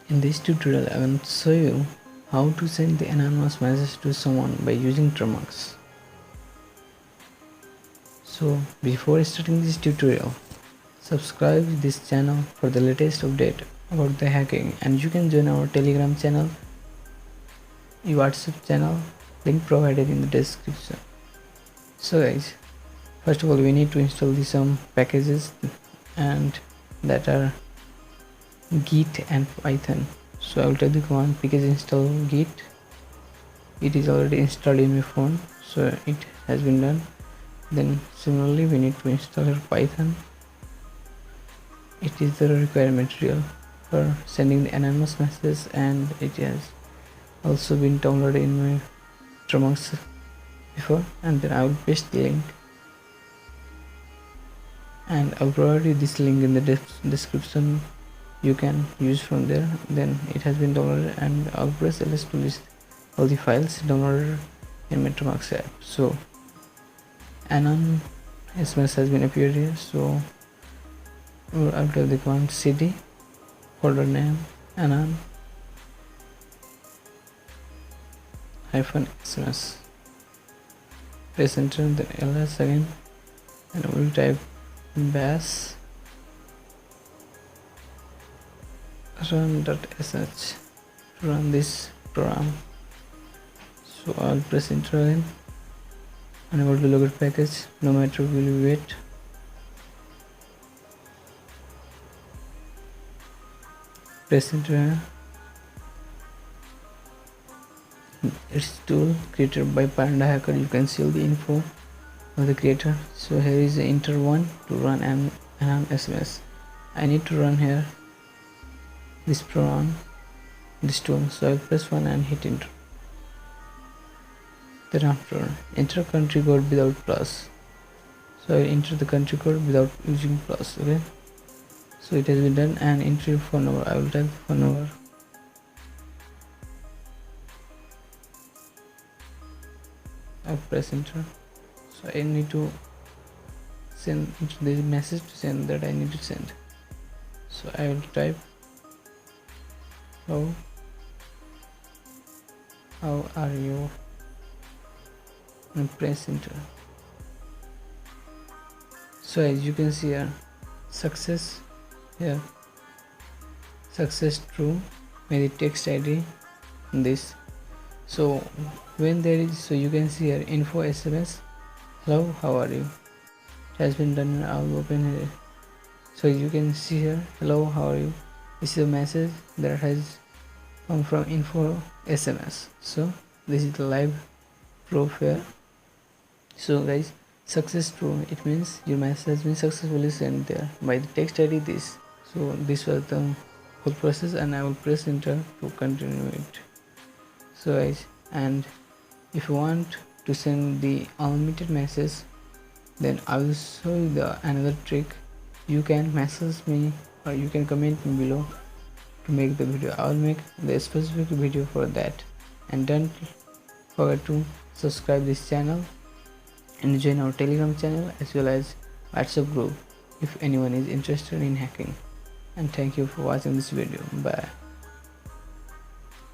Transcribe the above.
In this tutorial, I will show you how to send the anonymous message to someone by using Termux. So before starting this tutorial, subscribe this channel for the latest update about the hacking, and you can join our Telegram channel, WhatsApp channel, link provided in the description. So guys, first of all we need to install some packages and that are Git and Python. So I will tell the command package install Git. It is already installed in my phone, so it has been done. Then similarly we need to install Python. It is the required material for sending the anonymous message, and it has also been downloaded in my Termux before, and then I will paste the link, and I'll provide you this link in the description. You can use from there. Then it has been downloaded, and I'll press ls to list all the files downloaded in my Termux app. So Anon-SMS has been appeared here, so I'll tell the command cd folder name Anon-SMS, press enter, then ls again, and I will type bash Run.sh to run this program. So I'll press enter again, unable to locate package, no matter will you wait. Press enter. It's tool created by Panda Hacker. You can see all the info of the creator. So here is the enter one to run an SMS. I need to run here this program, this tool. So I'll press 1 and hit enter. Then after, enter country code without plus. So I enter the country code without using plus. Okay, so it has been done, and enter your phone number. I will type the phone number. I press enter. So I need to send the message to send that I need to send. So I will type how are you, and press enter. So as you can see here, success here, success true, may the text ID this. So when there is, so you can see here info SMS, hello, how are you, it has been done. I'll open here. So you can see here, hello, how are you, this is a message that has come from info SMS. So this is the live proof here. So guys, success true, it means your message has been successfully sent there by the text ID this. So this was the whole process, and I will press enter to continue it. So guys, and if you want to send the unlimited message, then I will show you another trick. You can message me, or you can comment me below to make the video. I will make the specific video for that. And don't forget to subscribe this channel and join our Telegram channel as well as WhatsApp group if anyone is interested in hacking. And thank you for watching this video. Bye.